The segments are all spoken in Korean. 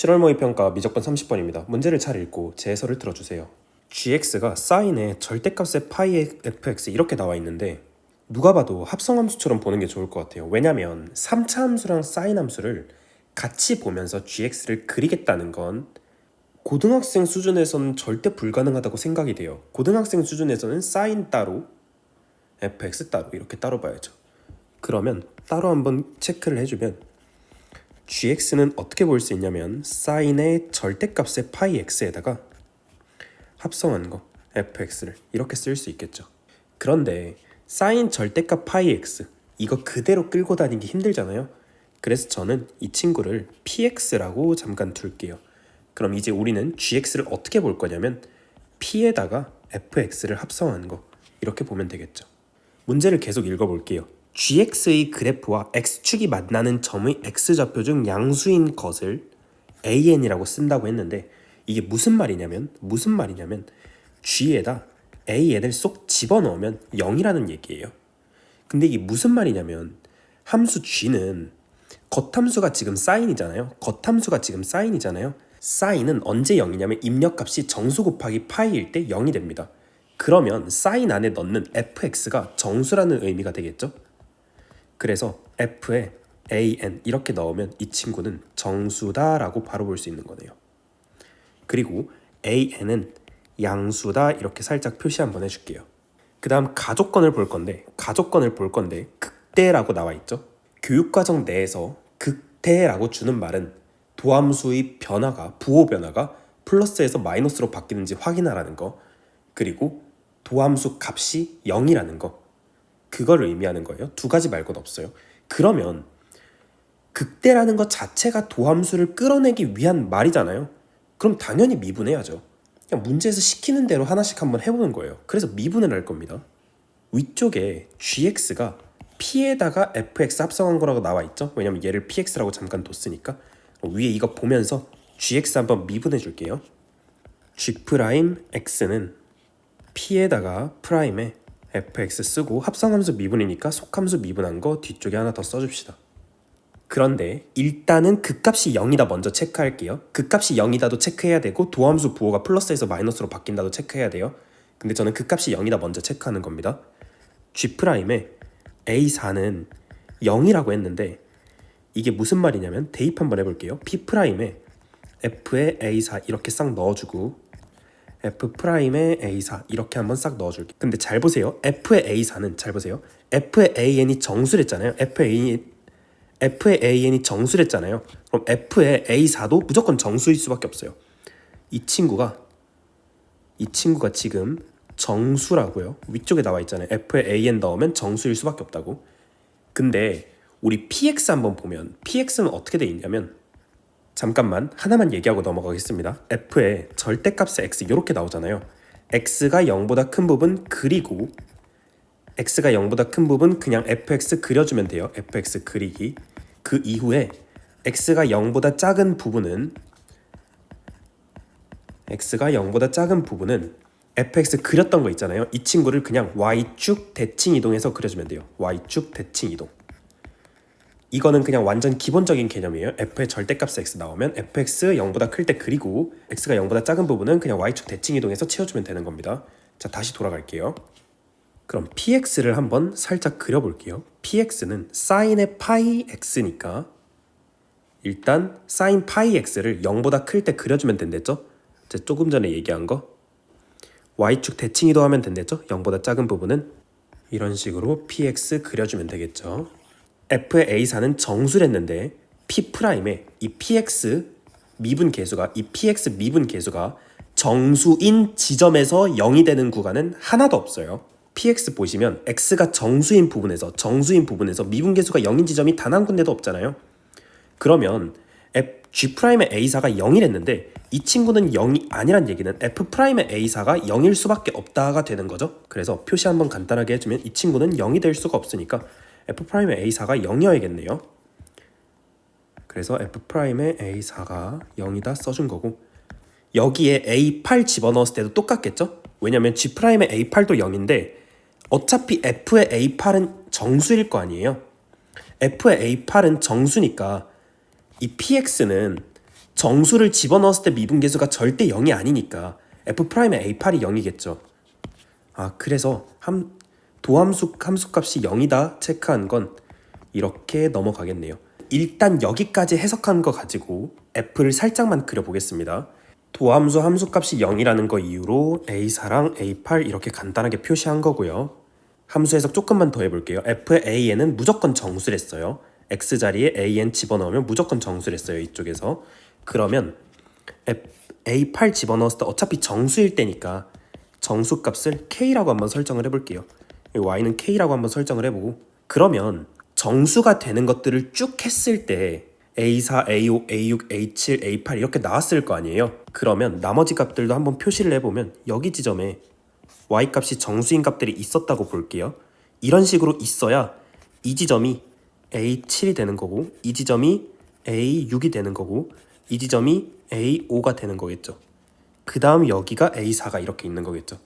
7월 모의평가 미적분 30번입니다. 문제를 잘 읽고 제 해설을 들어주세요. gx가 사인의 절대값의 파이의 fx 이렇게 나와 있는데 누가 봐도 합성함수처럼 보는 게 좋을 것 같아요. 왜냐면 3차 함수랑 사인 함수를 같이 보면서 gx를 그리겠다는 건 고등학생 수준에서는 절대 불가능하다고 생각이 돼요. 고등학생 수준에서는 사인 따로 fx 따로 이렇게 따로 봐야죠. 그러면 따로 한번 체크를 해주면 gx는 어떻게 볼 수 있냐면 사인의 절대값의 파이 x에다가 합성한 거 fx를 이렇게 쓸 수 있겠죠. 그런데 사인 절대값 파이 x 이거 그대로 끌고 다니기 힘들잖아요. 그래서 저는 이 친구를 px라고 잠깐 둘게요. 그럼 이제 우리는 gx를 어떻게 볼 거냐면 p에다가 fx를 합성한 거 이렇게 보면 되겠죠. 문제를 계속 읽어볼게요. gx의 그래프와 x축이 만나는 점의 x좌표 중 양수인 것을 an이라고 쓴다고 했는데 이게 무슨 말이냐면 g에다 an을 쏙 집어넣으면 0이라는 얘기예요. 근데 이게 무슨 말이냐면 함수 g는 겉함수가 지금 사인이잖아요. 사인은 언제 0이냐면 입력값이 정수 곱하기 파이일 때 0이 됩니다. 그러면 사인 안에 넣는 fx가 정수라는 의미가 되겠죠. 그래서 f에 an 이렇게 넣으면 이 친구는 정수다 라고 바로 볼 수 있는 거네요. 그리고 an은 양수다 이렇게 살짝 표시 한번 해줄게요. 그 다음 가족권을 볼 건데 극대라고 나와 있죠. 교육과정 내에서 극대라고 주는 말은 도함수의 변화가 부호 변화가 플러스에서 마이너스로 바뀌는지 확인하라는 거, 그리고 도함수 값이 0이라는 거, 그걸 의미하는 거예요. 두 가지 말고는 없어요. 그러면 극대라는 것 자체가 도함수를 끌어내기 위한 말이잖아요. 그럼 당연히 미분해야죠. 그냥 문제에서 시키는 대로 하나씩 한번 해보는 거예요. 그래서 미분을 할 겁니다. 위쪽에 gx가 p에다가 fx 합성한 거라고 나와 있죠. 왜냐면 얘를 px라고 잠깐 뒀으니까. 위에 이거 보면서 gx 한번 미분해 줄게요. g'x는 p에다가 프라임에 fx 쓰고 합성함수 미분이니까 속함수 미분한 거 뒤쪽에 하나 더 써줍시다. 그런데 일단은 극값이 0이다 먼저 체크할게요. 극값이 0이다도 체크해야 되고 도함수 부호가 플러스에서 마이너스로 바뀐다도 체크해야 돼요. 근데 저는 극값이 0이다 먼저 체크하는 겁니다. g'에 a4는 0이라고 했는데 이게 무슨 말이냐면 대입 한번 해볼게요. p'에 f에 a4 이렇게 싹 넣어주고 f'에 a4 이렇게 한번 싹 넣어줄게. 근데 잘 보세요. f의 a4는 잘 보세요. f의 an이 정수랬잖아요. f의 an이 정수랬잖아요. 그럼 f의 a4도 무조건 정수일 수밖에 없어요. 이 친구가 지금 정수라고요. 위쪽에 나와 있잖아요. f의 an 넣으면 정수일 수밖에 없다고. 근데 우리 px 한번 보면 px는 어떻게 돼 있냐면 잠깐만 하나만 얘기하고 넘어가겠습니다. f의 절대값의 x 이렇게 나오잖아요. x가 0보다 큰 부분 그리고 x가 0보다 큰 부분 그냥 fx 그려주면 돼요. fx 그리기. 그 이후에 x가 0보다 작은 부분은 fx 그렸던 거 있잖아요. 이 친구를 그냥 y축 대칭 이동해서 그려주면 돼요. y축 대칭 이동. 이거는 그냥 완전 기본적인 개념이에요. f의 절대값 x 나오면 fx 0보다 클 때 그리고 x가 0보다 작은 부분은 그냥 y축 대칭 이동해서 채워주면 되는 겁니다. 자, 다시 돌아갈게요. 그럼 px를 한번 살짝 그려볼게요. px는 사인의 파이 x니까 일단 사인 파이 x를 0보다 클 때 그려주면 된댔죠? 제가 조금 전에 얘기한 거 y축 대칭 이동하면 된댔죠? 0보다 작은 부분은 이런 식으로 px 그려주면 되겠죠. f의 a4는 정수랬는데 p'에 이 px 미분 계수가 정수인 지점에서 0이 되는 구간은 하나도 없어요. px 보시면 x가 정수인 부분에서 미분 계수가 0인 지점이 단 한 군데도 없잖아요. 그러면 g'의 a4가 0이랬는데 이 친구는 0이 아니란 얘기는 f'의 a4가 0일 수밖에 없다가 되는 거죠. 그래서 표시 한번 간단하게 해주면 이 친구는 0이 될 수가 없으니까 f'의 a4가 0이어야겠네요. 그래서 f'의 a4가 0이다 써준 거고 여기에 a8 집어넣었을 때도 똑같겠죠? 왜냐면 g'의 a8도 0인데 어차피 f의 a8은 정수일 거 아니에요. f의 a8은 정수니까 이 px는 정수를 집어넣었을 때 미분계수가 절대 0이 아니니까 f'의 a8이 0이겠죠. 그래서 도함수 함수값이 0이다 체크한 건 이렇게 넘어가겠네요. 일단 여기까지 해석한 거 가지고 f를 살짝만 그려보겠습니다. 도함수 함수값이 0이라는 거 이유로 a4랑 a8 이렇게 간단하게 표시한 거고요. 함수 해석 조금만 더 해볼게요. fan은 무조건 정수랬어요. x자리에 an 집어넣으면 무조건 정수랬어요. 이쪽에서. 그러면 a8 집어넣었을 때 어차피 정수일 때니까 정수값을 k라고 한번 설정을 해볼게요. y는 k라고 한번 설정을 해보고, 그러면 정수가 되는 것들을 쭉 했을 때 A4, A5, A6, A7, A8 이렇게 나왔을 거 아니에요. 그러면 나머지 값들도 한번 표시를 해보면 여기 지점에 y값이 정수인 값들이 있었다고 볼게요. 이런 식으로 있어야 이 지점이 A7이 되는 거고, 이 지점이 A6이 되는 거고, 이 지점이 A5가 되는 거겠죠. 그 다음 여기가 A4가 이렇게 있는 거겠죠.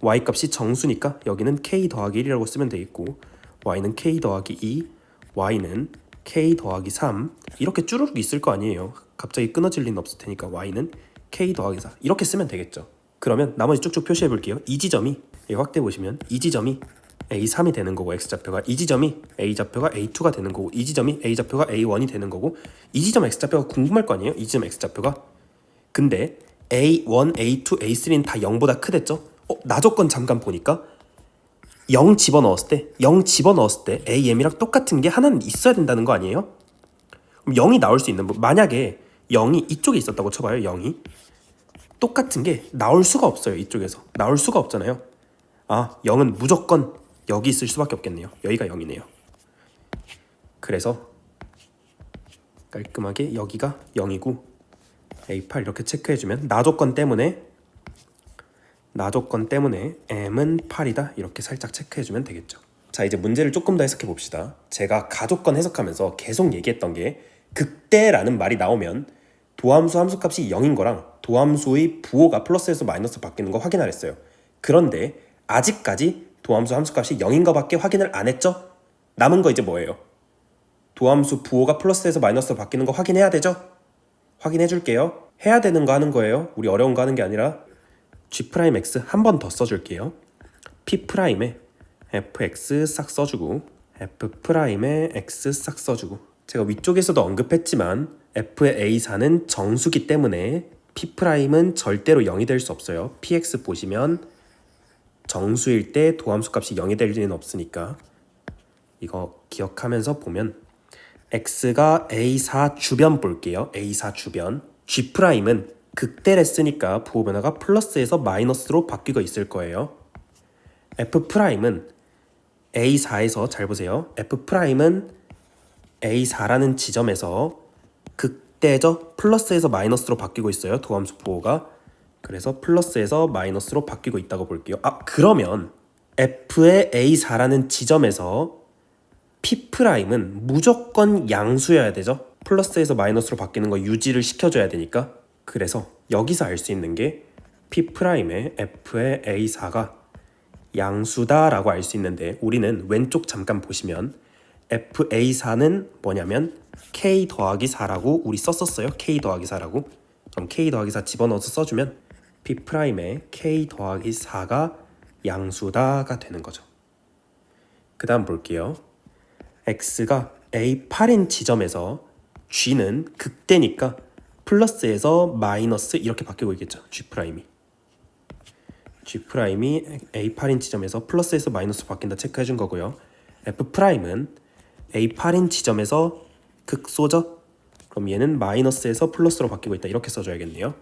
y값이 정수니까 여기는 k 더하기 1이라고 쓰면 되겠고, y는 k 더하기 2, y는 k 더하기 3 이렇게 쭈루룩 있을 거 아니에요. 갑자기 끊어질 리는 없을 테니까 y는 k 더하기 4 이렇게 쓰면 되겠죠. 그러면 나머지 쭉쭉 표시해 볼게요. 이 지점이 확대 보시면 이 지점이 A3이 되는 거고 x좌표가, 이 지점이 A좌표가 A2가 되는 거고, 이 지점이 A좌표가 A1이 되는 거고, 이 지점 x좌표가 궁금할 거 아니에요. 이 지점 x좌표가. 근데 A1, A2, A3는 다 0보다 크댔죠? 나 조건 잠깐 보니까 0 집어넣었을 때 AM이랑 똑같은 게 하나는 있어야 된다는 거 아니에요? 그럼 0이 나올 수 있는, 만약에 0이 이쪽에 있었다고 쳐봐요. 0이 똑같은 게 나올 수가 없어요. 이쪽에서 나올 수가 없잖아요. 0은 무조건 여기 있을 수밖에 없겠네요. 여기가 0이네요. 그래서 깔끔하게 여기가 0이고 A8 이렇게 체크해주면 나 조건 때문에 m은 8이다 이렇게 살짝 체크해주면 되겠죠. 자, 이제 문제를 조금 더 해석해 봅시다. 제가 가조건 해석하면서 계속 얘기했던 게, 극대라는 말이 나오면 도함수 함수값이 0인 거랑 도함수의 부호가 플러스에서 마이너스 바뀌는 거 확인하랬어요. 그런데 아직까지 도함수 함수값이 0인 거밖에 확인을 안 했죠? 남은 거 이제 뭐예요? 도함수 부호가 플러스에서 마이너스로 바뀌는 거 확인해야 되죠? 확인해 줄게요. 해야 되는 거 하는 거예요. 우리 어려운 거 하는 게 아니라. G'X 한 번 더 써줄게요. P'에 fx 싹 써주고, F'에 x 싹 써주고, 제가 위쪽에서도 언급했지만 f의 A4는 정수기 때문에 P'은 절대로 0이 될 수 없어요. px 보시면 정수일 때 도함수 값이 0이 될 리는 없으니까 이거 기억하면서 보면, x가 A4 주변 볼게요. A4 주변. G'은 극대를 쓰니까 부호 변화가 플러스에서 마이너스로 바뀌고 있을 거예요. F'은 A4에서, 잘 보세요. F'은 A4라는 지점에서 극대죠. 플러스에서 마이너스로 바뀌고 있어요. 도함수 부호가. 그래서 플러스에서 마이너스로 바뀌고 있다고 볼게요. 그러면 F의 A4라는 지점에서 P'은 무조건 양수여야 되죠. 플러스에서 마이너스로 바뀌는 거 유지를 시켜줘야 되니까. 그래서 여기서 알 수 있는 게 P'의 F의 A4가 양수다 라고 알 수 있는데, 우리는 왼쪽 잠깐 보시면 FA4는 뭐냐면 K 더하기 4라고 우리 썼었어요. K 더하기 4라고. 그럼 K 더하기 4 집어넣어서 써주면 P'의 K 더하기 4가 양수다가 되는 거죠. 그 다음 볼게요. X가 A8인 지점에서 G는 극대니까 플러스에서 마이너스 이렇게 바뀌고 있겠죠. G'이 A8인 지점에서 플러스에서 마이너스 바뀐다 체크해준 거고요. F'은 A8인 지점에서 극소죠. 그럼 얘는 마이너스에서 플러스로 바뀌고 있다 이렇게 써줘야겠네요.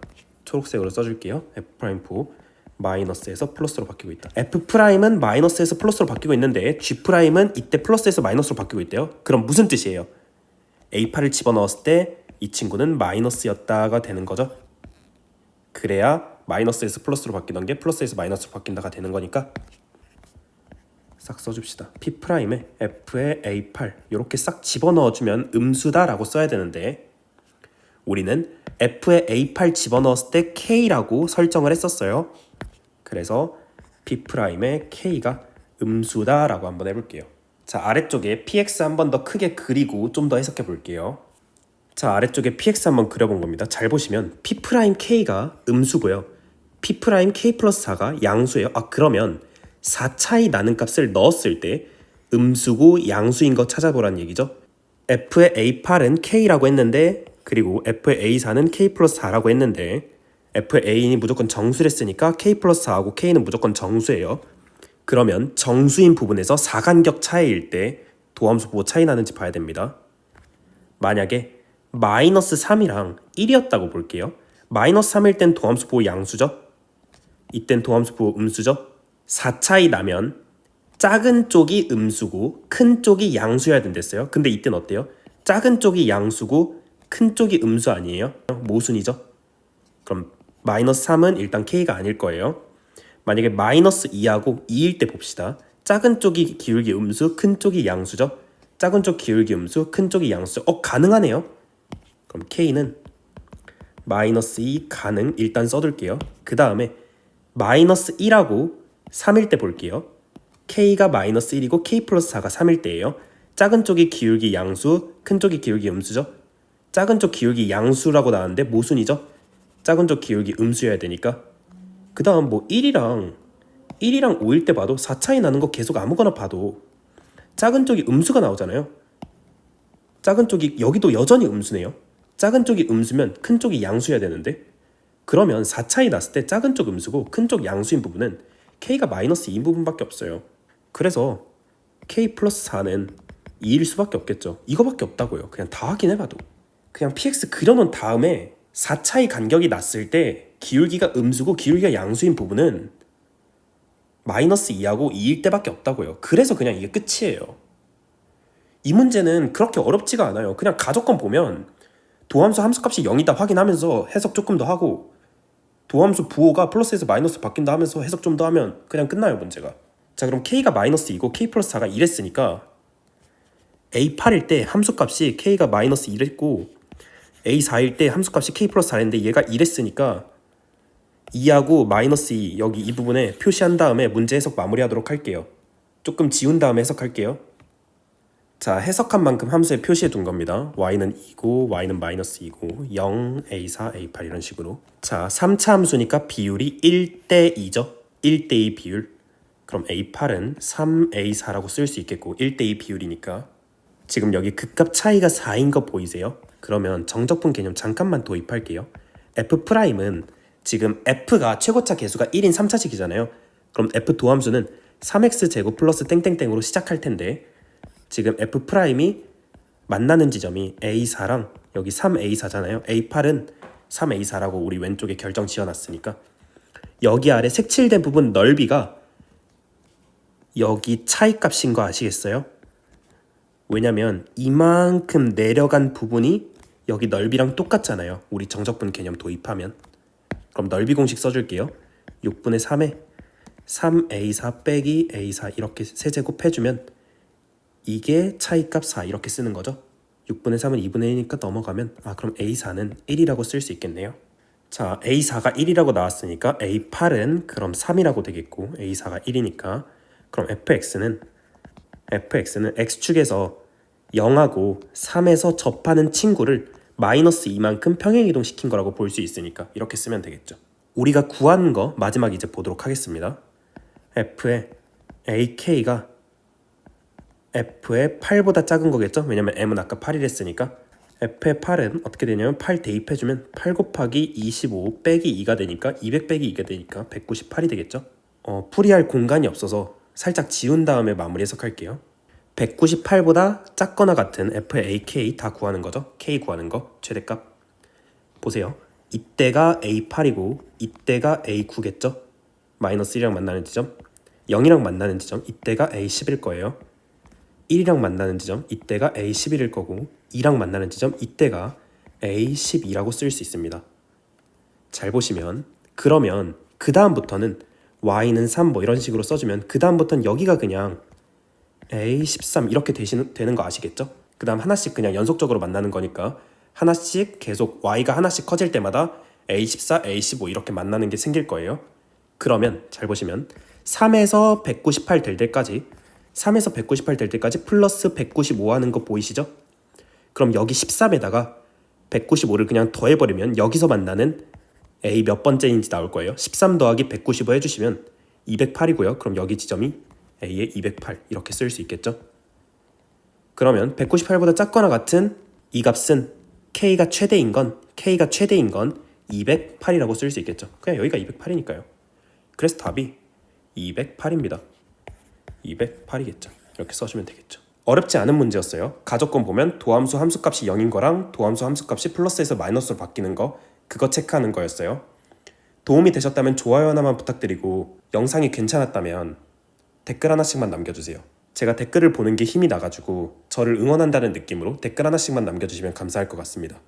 초록색으로 써줄게요. F' 마이너스에서 플러스로 바뀌고 있다. F'은 마이너스에서 플러스로 바뀌고 있는데 G'은 이때 플러스에서 마이너스로 바뀌고 있대요. 그럼 무슨 뜻이에요? A8을 집어넣었을 때 이 친구는 마이너스였다가 되는 거죠. 그래야 마이너스에서 플러스로 바뀌던 게 플러스에서 마이너스로 바뀐다가 되는 거니까 싹 써줍시다. P'에 F의 A8 이렇게 싹 집어넣어주면 음수다라고 써야 되는데, 우리는 F의 A8 집어넣었을 때 K라고 설정을 했었어요. 그래서 P'의 K가 음수다라고 한번 해볼게요. 자, 아래쪽에 PX 한 번 더 크게 그리고 좀 더 해석해 볼게요. 자, 아래쪽에 px 한번 그려본 겁니다. 잘 보시면 p'k가 음수고요. p'k 플러스 4가 양수예요. 그러면 4 차이 나는 값을 넣었을 때 음수고 양수인 거 찾아보라는 얘기죠. f의 a8은 k라고 했는데, 그리고 f의 a4는 k 플러스 4라고 했는데, f의 a인이 무조건 정수랬으니까 k 플러스 4하고 k는 무조건 정수예요. 그러면 정수인 부분에서 사간격 차이일 때 도함수 뭐 차이 나는지 봐야 됩니다. 만약에 마이너스 3이랑 1이었다고 볼게요. 마이너스 3일 땐 도함수 보호 양수죠. 이땐 도함수 보호 음수죠. 4 차이 나면 작은 쪽이 음수고 큰 쪽이 양수여야 된댔어요. 근데 이땐 어때요? 작은 쪽이 양수고 큰 쪽이 음수 아니에요? 모순이죠. 그럼 마이너스 3은 일단 k가 아닐 거예요. 만약에 마이너스 2하고 2일 때 봅시다. 작은 쪽이 기울기 음수, 큰 쪽이 양수죠. 작은 쪽 기울기 음수, 큰 쪽이 양수. 가능하네요. 그럼 k는 마이너스 2 가능 일단 써둘게요. 그 다음에 마이너스 1하고 3일 때 볼게요. k가 마이너스 1이고 k 플러스 4가 3일 때예요. 작은 쪽이 기울기 양수, 큰 쪽이 기울기 음수죠. 작은 쪽 기울기 양수라고 나왔는데 모순이죠. 작은 쪽 기울기 음수여야 되니까. 그 다음 뭐 1이랑 5일 때 봐도 4 차이 나는 거 계속 아무거나 봐도 작은 쪽이 음수가 나오잖아요. 작은 쪽이 여기도 여전히 음수네요. 작은 쪽이 음수면 큰 쪽이 양수여야 되는데, 그러면 4 차이 났을 때 작은 쪽 음수고 큰 쪽 양수인 부분은 k가 마이너스 2인 부분밖에 없어요. 그래서 k 플러스 4는 2일 수밖에 없겠죠. 이거밖에 없다고요. 그냥 다 확인해봐도. 그냥 px 그려놓은 다음에 4 차이 간격이 났을 때 기울기가 음수고 기울기가 양수인 부분은 마이너스 2하고 2일 때밖에 없다고요. 그래서 그냥 이게 끝이에요. 이 문제는 그렇게 어렵지가 않아요. 그냥 가족권 보면 도함수 함수값이 0이다 확인하면서 해석 조금 더 하고, 도함수 부호가 플러스에서 마이너스 바뀐다 하면서 해석 좀 더 하면 그냥 끝나요, 문제가. 자, 그럼 k가 마이너스 2고 k 플러스 4가 1했으니까 a8일 때 함수값이 k가 마이너스 1했고 a4일 때 함수값이 k 플러스 4였는데 얘가 1했으니까 2하고 마이너스 2 여기 이 부분에 표시한 다음에 문제 해석 마무리하도록 할게요. 조금 지운 다음에 해석할게요. 자, 해석한 만큼 함수에 표시해 둔 겁니다. y는 2고 y는 마이너스 2고 0, a4, a8 이런 식으로. 자, 3차 함수니까 비율이 1대 2죠. 1대 2 비율. 그럼 a8은 3a4라고 쓸 수 있겠고 1대 2 비율이니까. 지금 여기 극값 차이가 4인 거 보이세요? 그러면 정적분 개념 잠깐만 도입할게요. f'은 지금 f가 최고차 개수가 1인 3차식이잖아요. 그럼 f 도함수는 3x제곱 플러스 땡땡땡으로 시작할 텐데, 지금 f'이 만나는 지점이 a4랑 여기 3a4잖아요. a8은 3a4라고 우리 왼쪽에 결정 지어놨으니까 여기 아래 색칠된 부분 넓이가 여기 차이값인 거 아시겠어요? 왜냐면 이만큼 내려간 부분이 여기 넓이랑 똑같잖아요. 우리 정적분 개념 도입하면. 그럼 넓이 공식 써줄게요. 6분의 3에 3a4 빼기 a4 이렇게 세제곱 해주면 이게 차이값 4 이렇게 쓰는 거죠. 6분의 3은 2분의 1이니까 넘어가면 그럼 a4는 1이라고 쓸 수 있겠네요. 자, a4가 1이라고 나왔으니까 a8은 그럼 3이라고 되겠고 a4가 1이니까 그럼 fx는 x축에서 0하고 3에서 접하는 친구를 마이너스 2만큼 평행이동 시킨 거라고 볼 수 있으니까 이렇게 쓰면 되겠죠. 우리가 구한 거 마지막 이제 보도록 하겠습니다. f의 ak가 f의 8보다 작은 거겠죠? 왜냐면 m은 아까 8이랬으니까 f의 8은 어떻게 되냐면 8 대입해주면 8 곱하기 25 빼기 2가 되니까 200 빼기 2가 되니까 198이 되겠죠? 풀이할 공간이 없어서 살짝 지운 다음에 마무리 해석할게요. 198보다 작거나 같은 f의 ak 다 구하는 거죠. k 구하는 거 최대값 보세요. 이때가 a8이고 이때가 a9겠죠. 마이너스 1이랑 만나는 지점, 0이랑 만나는 지점 이때가 a10일 거예요. 1이랑 만나는 지점 이때가 a11일 거고 2랑 만나는 지점 이때가 a12라고 쓸 수 있습니다. 잘 보시면 그러면 그 다음부터는 y는 3 뭐 이런 식으로 써주면 그 다음부터는 여기가 그냥 a13 이렇게 되는 거 아시겠죠? 그 다음 하나씩 그냥 연속적으로 만나는 거니까 하나씩 계속 y가 하나씩 커질 때마다 a14, a15 이렇게 만나는 게 생길 거예요. 그러면 잘 보시면 3에서 198 될 때까지 3에서 198 될 때까지 플러스 195 하는 거 보이시죠? 그럼 여기 13에다가 195를 그냥 더해버리면 여기서 만나는 A 몇 번째인지 나올 거예요. 13 더하기 195 해주시면 208이고요. 그럼 여기 지점이 A의 208 이렇게 쓸 수 있겠죠. 그러면 198보다 작거나 같은 이 값은 K가 최대인 건 208이라고 쓸 수 있겠죠. 그냥 여기가 208이니까요. 그래서 답이 208입니다. 208이겠죠. 이렇게 써주면 되겠죠. 어렵지 않은 문제였어요. 가족권 보면 도함수 함수값이 0인 거랑 도함수 함수값이 플러스에서 마이너스로 바뀌는 거 그거 체크하는 거였어요. 도움이 되셨다면 좋아요 하나만 부탁드리고 영상이 괜찮았다면 댓글 하나씩만 남겨주세요. 제가 댓글을 보는 게 힘이 나가지고 저를 응원한다는 느낌으로 댓글 하나씩만 남겨주시면 감사할 것 같습니다.